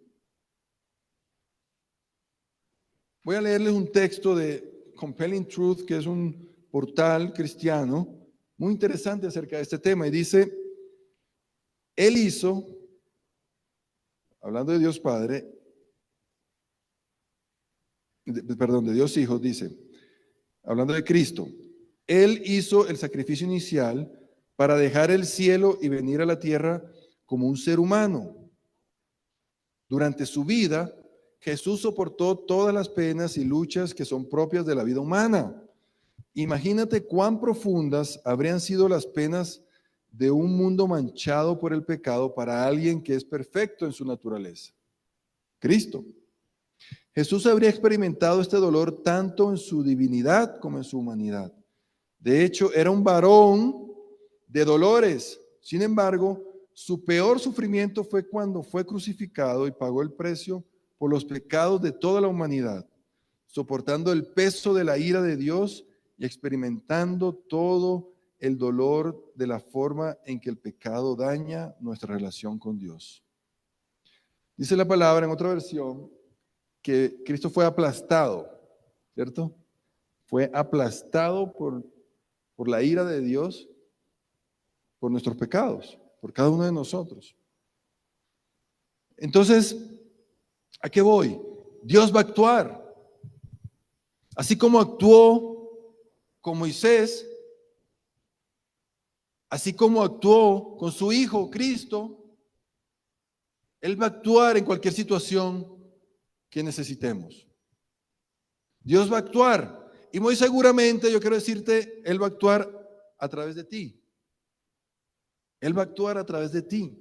Voy a leerles un texto de Compelling Truth, que es un portal cristiano muy interesante acerca de este tema. Y dice, Él hizo, hablando de Dios Padre, de Dios Hijo, dice, hablando de Cristo, Él hizo el sacrificio inicial para dejar el cielo y venir a la tierra como un ser humano. Durante su vida, Jesús soportó todas las penas y luchas que son propias de la vida humana. Imagínate cuán profundas habrían sido las penas de un mundo manchado por el pecado para alguien que es perfecto en su naturaleza, Cristo. Jesús habría experimentado este dolor tanto en su divinidad como en su humanidad. De hecho, era un varón de dolores. Sin embargo, su peor sufrimiento fue cuando fue crucificado y pagó el precio por los pecados de toda la humanidad, soportando el peso de la ira de Dios y experimentando todo el dolor de la forma en que el pecado daña nuestra relación con Dios. Dice la palabra en otra versión que Cristo fue aplastado, ¿cierto? Fue aplastado por la ira de Dios, por nuestros pecados, por cada uno de nosotros. Entonces, ¿a qué voy? Dios va a actuar. Así como actuó con Moisés, así como actuó con su Hijo Cristo, Él va a actuar en cualquier situación que necesitemos. Dios va a actuar. Y muy seguramente, yo quiero decirte, Él va a actuar a través de ti. Él va a actuar a través de ti.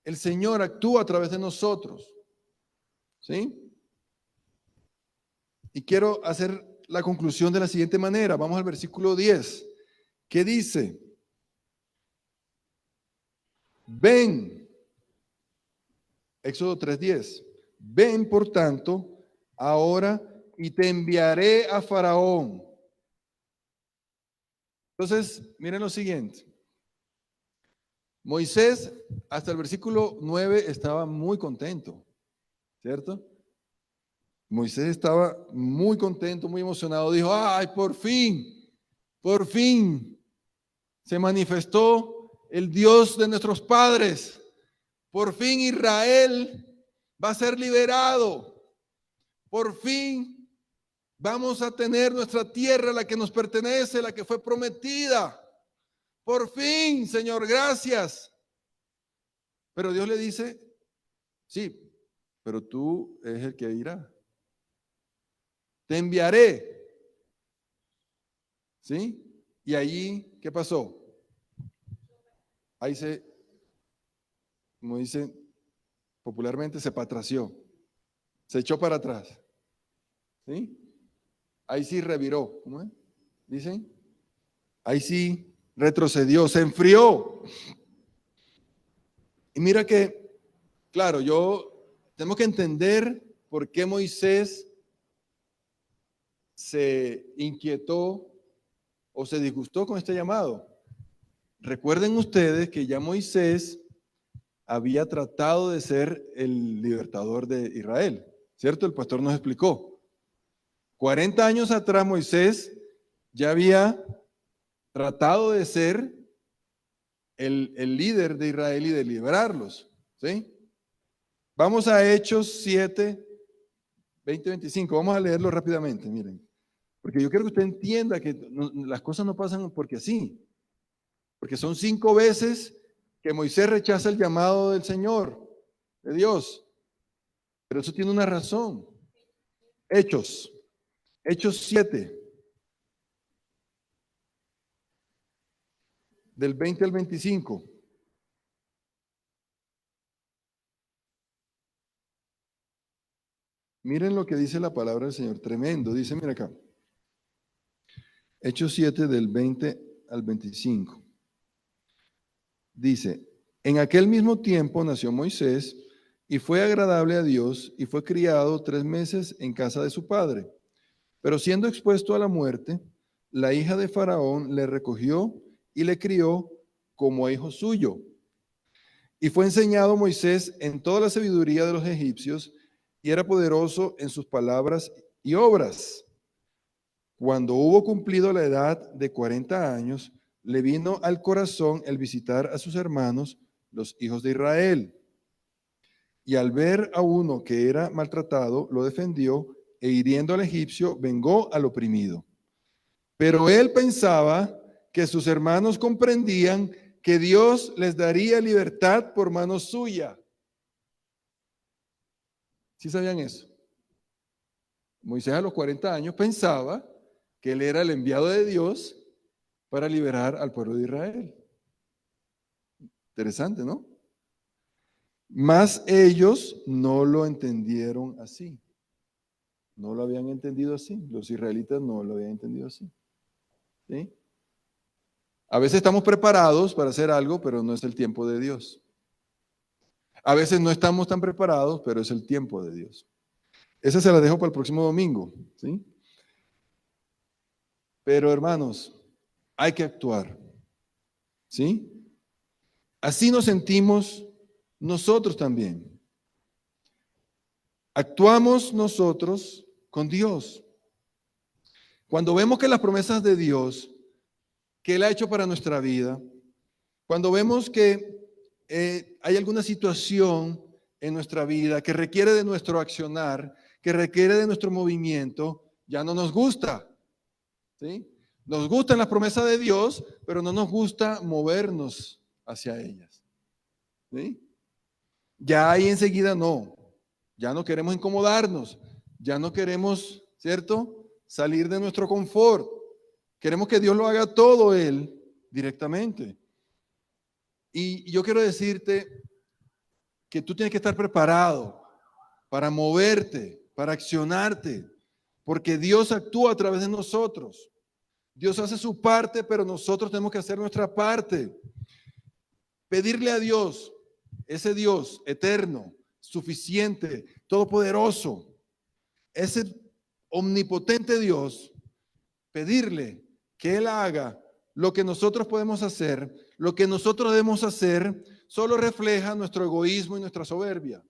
El Señor actúa a través de nosotros. ¿Sí? Y quiero hacer la conclusión de la siguiente manera. Vamos al versículo 10. ¿Qué dice? Ven. Éxodo 3:10. Ven, por tanto, ahora y te enviaré a Faraón. Entonces, miren lo siguiente. Moisés, hasta el versículo 9, estaba muy contento, ¿cierto? Moisés estaba muy contento, muy emocionado. Dijo, ay, por fin se manifestó el Dios de nuestros padres. Por fin Israel va a ser liberado. Por fin vamos a tener nuestra tierra, la que nos pertenece, la que fue prometida. Por fin, Señor, gracias. Pero Dios le dice, sí, pero tú eres el que irá. Te enviaré. ¿Sí? Y allí, ¿qué pasó? Ahí como dicen popularmente, se patració. Se echó para atrás. ¿Sí? Ahí sí reviró. ¿Cómo es? ¿Dicen? Ahí sí retrocedió, se enfrió. Y mira que, claro, tenemos que entender por qué Moisés se inquietó o se disgustó con este llamado. Recuerden ustedes que ya Moisés había tratado de ser el libertador de Israel, ¿cierto? El pastor nos explicó. 40 años atrás Moisés ya había tratado de ser el líder de Israel y de liberarlos, ¿sí? Vamos a Hechos 7, 20, 25. Vamos a leerlo rápidamente, miren. Porque yo quiero que usted entienda que las cosas no pasan porque así. Porque son 5 veces que Moisés rechaza el llamado del Señor, de Dios. Pero eso tiene una razón. Hechos 7, del 20 al 25. Miren lo que dice la palabra del Señor, tremendo. Dice, mira acá. Hechos 7, del 20 al 25. Dice, en aquel mismo tiempo nació Moisés, y fue agradable a Dios y fue criado 3 meses en casa de su padre. Pero siendo expuesto a la muerte, la hija de Faraón le recogió y le crió como hijo suyo. Y fue enseñado Moisés en toda la sabiduría de los egipcios y era poderoso en sus palabras y obras. Cuando hubo cumplido la edad de 40 años, le vino al corazón el visitar a sus hermanos, los hijos de Israel. Y al ver a uno que era maltratado, lo defendió e hiriendo al egipcio, vengó al oprimido. Pero él pensaba que sus hermanos comprendían que Dios les daría libertad por mano suya. ¿Sí sabían eso? Moisés a los 40 años pensaba que él era el enviado de Dios para liberar al pueblo de Israel. Interesante, ¿no? Mas ellos no lo entendieron así. No lo habían entendido así. Los israelitas no lo habían entendido así. ¿Sí? A veces estamos preparados para hacer algo, pero no es el tiempo de Dios. A veces no estamos tan preparados, pero es el tiempo de Dios. Esa se la dejo para el próximo domingo, ¿sí? Pero hermanos, hay que actuar, ¿sí? Así nos sentimos nosotros también. Actuamos nosotros con Dios. Cuando vemos que las promesas de Dios que Él ha hecho para nuestra vida, cuando vemos que hay alguna situación en nuestra vida que requiere de nuestro accionar, que requiere de nuestro movimiento, ya no nos gusta, ¿sí? Nos gustan las promesas de Dios, pero no nos gusta movernos hacia ellas, ¿sí? Ya ahí enseguida no, ya no queremos incomodarnos, ya no queremos, ¿cierto?, salir de nuestro confort. Queremos que Dios lo haga todo Él directamente. Y yo quiero decirte que tú tienes que estar preparado para moverte, para accionarte, porque Dios actúa a través de nosotros. Dios hace su parte, pero nosotros tenemos que hacer nuestra parte. Pedirle a Dios, ese Dios eterno, suficiente, todopoderoso, ese omnipotente Dios, pedirle que Él haga lo que nosotros podemos hacer, lo que nosotros debemos hacer, solo refleja nuestro egoísmo y nuestra soberbia.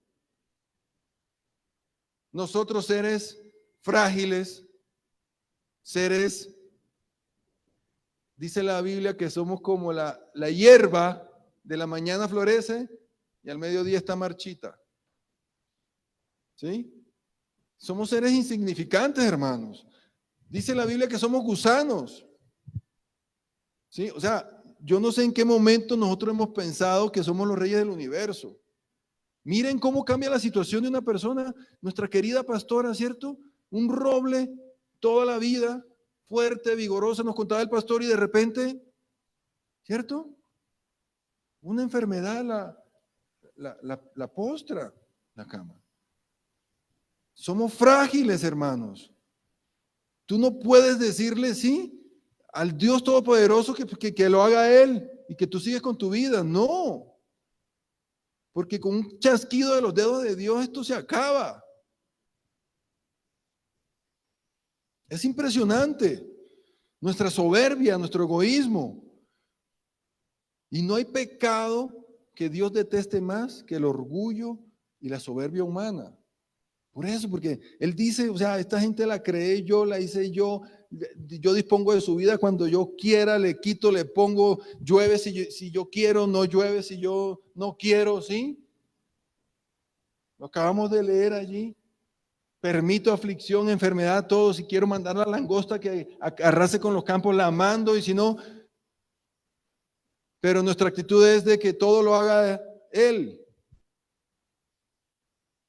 Nosotros seres frágiles, seres, dice la Biblia que somos como la hierba, de la mañana florece y al mediodía está marchita. ¿Sí? Somos seres insignificantes, hermanos. Dice la Biblia que somos gusanos. ¿Sí? O sea, yo no sé en qué momento nosotros hemos pensado que somos los reyes del universo. Miren cómo cambia la situación de una persona, nuestra querida pastora, ¿cierto? Un roble toda la vida, fuerte, vigorosa, nos contaba el pastor y de repente, ¿cierto? Una enfermedad la postra, la cama. Somos frágiles, hermanos. Tú no puedes decirle sí al Dios Todopoderoso que lo haga Él y que tú sigues con tu vida. No. Porque con un chasquido de los dedos de Dios esto se acaba. Es impresionante. Nuestra soberbia, nuestro egoísmo. Y no hay pecado que Dios deteste más que el orgullo y la soberbia humana. Por eso, porque Él dice, o sea, esta gente la creé yo, la hice yo dispongo de su vida cuando yo quiera, le quito, le pongo, llueve si yo quiero, no llueve si yo no quiero, ¿sí? Lo acabamos de leer allí. Permito aflicción, enfermedad, todo. Si quiero mandar la langosta que arrase con los campos, la mando, y si no, pero nuestra actitud es de que todo lo haga Él.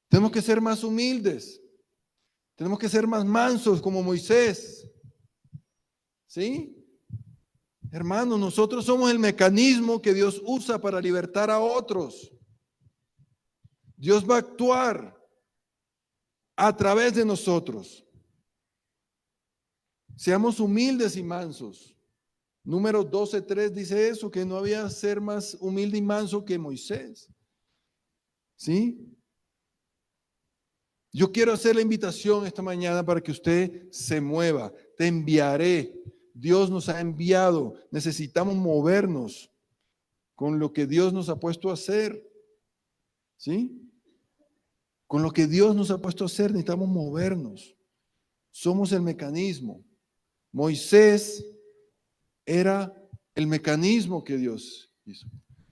Tenemos que ser más humildes. Tenemos que ser más mansos como Moisés. ¿Sí? Hermanos, nosotros somos el mecanismo que Dios usa para libertar a otros. Dios va a actuar a través de nosotros. Seamos humildes y mansos. Números 12:3 dice eso, que no había ser más humilde y manso que Moisés. ¿Sí? Yo quiero hacer la invitación esta mañana para que usted se mueva. Te enviaré. Dios nos ha enviado. Necesitamos movernos con lo que Dios nos ha puesto a hacer. ¿Sí? Con lo que Dios nos ha puesto a hacer, necesitamos movernos. Somos el mecanismo. Moisés era el mecanismo que Dios hizo.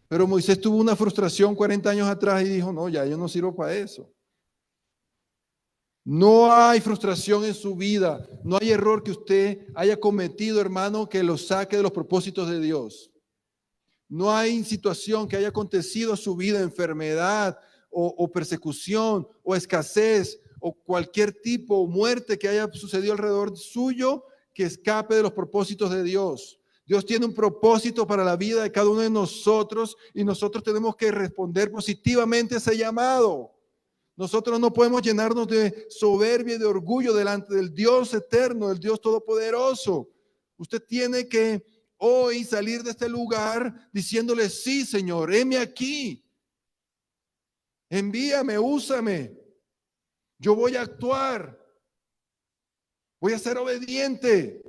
Pero Moisés tuvo una frustración 40 años atrás y dijo, no, ya yo no sirvo para eso. No hay frustración en su vida, no hay error que usted haya cometido, hermano, que lo saque de los propósitos de Dios. No hay situación que haya acontecido a su vida, enfermedad o persecución o escasez o cualquier tipo de muerte que haya sucedido alrededor suyo que escape de los propósitos de Dios. Dios tiene un propósito para la vida de cada uno de nosotros y nosotros tenemos que responder positivamente a ese llamado. Nosotros no podemos llenarnos de soberbia y de orgullo delante del Dios eterno, del Dios todopoderoso. Usted tiene que hoy salir de este lugar diciéndole, sí, Señor, heme aquí. Envíame, úsame. Yo voy a actuar. Voy a ser obediente.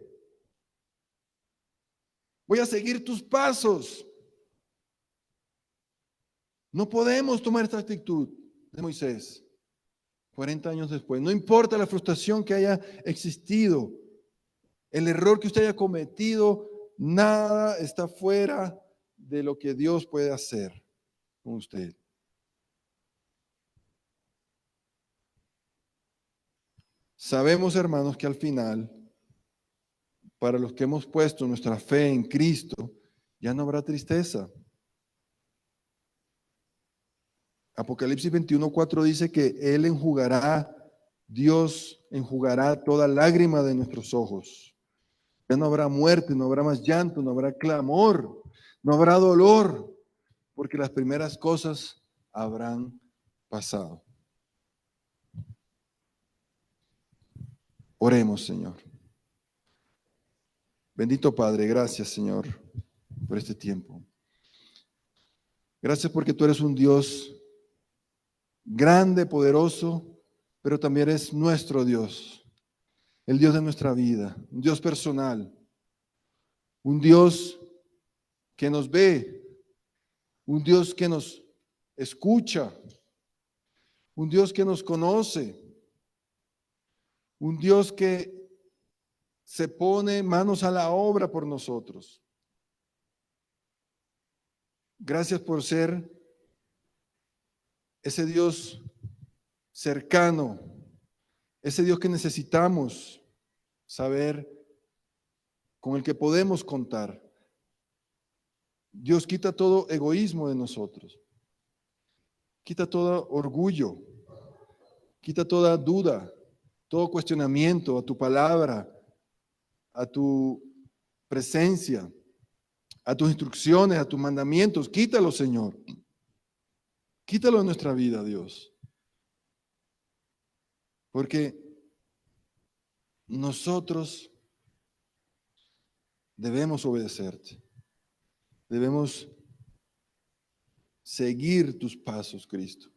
Voy a seguir tus pasos. No podemos tomar esta actitud de Moisés 40 años después. No importa la frustración que haya existido, el error que usted haya cometido, nada está fuera de lo que Dios puede hacer con usted. Sabemos, hermanos, que al final, para los que hemos puesto nuestra fe en Cristo, ya no habrá tristeza. Apocalipsis 21:4 dice que Él enjugará, Dios enjugará toda lágrima de nuestros ojos. Ya no habrá muerte, no habrá más llanto, no habrá clamor, no habrá dolor, porque las primeras cosas habrán pasado. Oremos, Señor. Bendito Padre, gracias, Señor, por este tiempo. Gracias porque tú eres un Dios grande, poderoso, pero también eres nuestro Dios, el Dios de nuestra vida, un Dios personal, un Dios que nos ve, un Dios que nos escucha, un Dios que nos conoce, un Dios que se pone manos a la obra por nosotros. Gracias por ser ese Dios cercano, ese Dios que necesitamos saber, con el que podemos contar. Dios quita todo egoísmo de nosotros, quita todo orgullo, quita toda duda, todo cuestionamiento a tu palabra, a tu presencia, a tus instrucciones, a tus mandamientos. Quítalo, Señor. Quítalo de nuestra vida, Dios. Porque nosotros debemos obedecerte. Debemos seguir tus pasos, Cristo.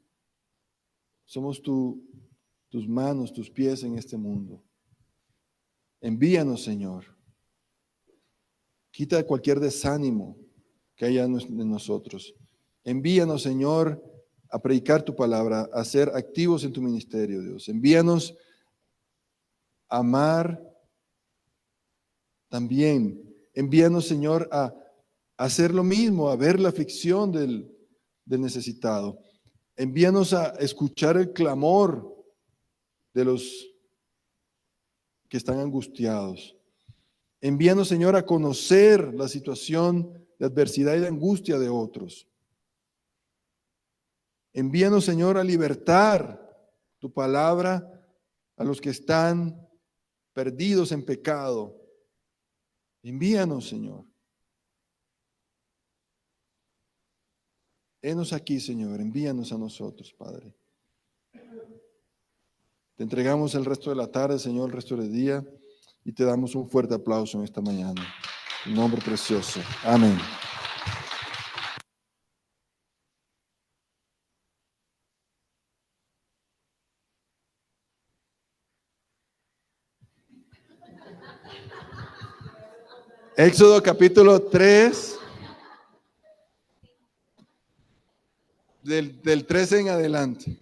Somos tus manos, tus pies en este mundo. Envíanos, Señor. Quita cualquier desánimo que haya en nosotros. Envíanos, Señor, a predicar tu palabra, a ser activos en tu ministerio, Dios. Envíanos a amar también. Envíanos, Señor, a hacer lo mismo, a ver la aflicción del necesitado. Envíanos a escuchar el clamor de los que están angustiados. Envíanos, Señor, a conocer la situación de adversidad y de angustia de otros. Envíanos, Señor, a libertar tu palabra a los que están perdidos en pecado. Envíanos, Señor. Henos aquí, Señor. Envíanos a nosotros, Padre. Te entregamos el resto de la tarde, Señor, el resto del día, y te damos un fuerte aplauso en esta mañana. En nombre precioso. Amén. Éxodo capítulo 3, del 13 en adelante.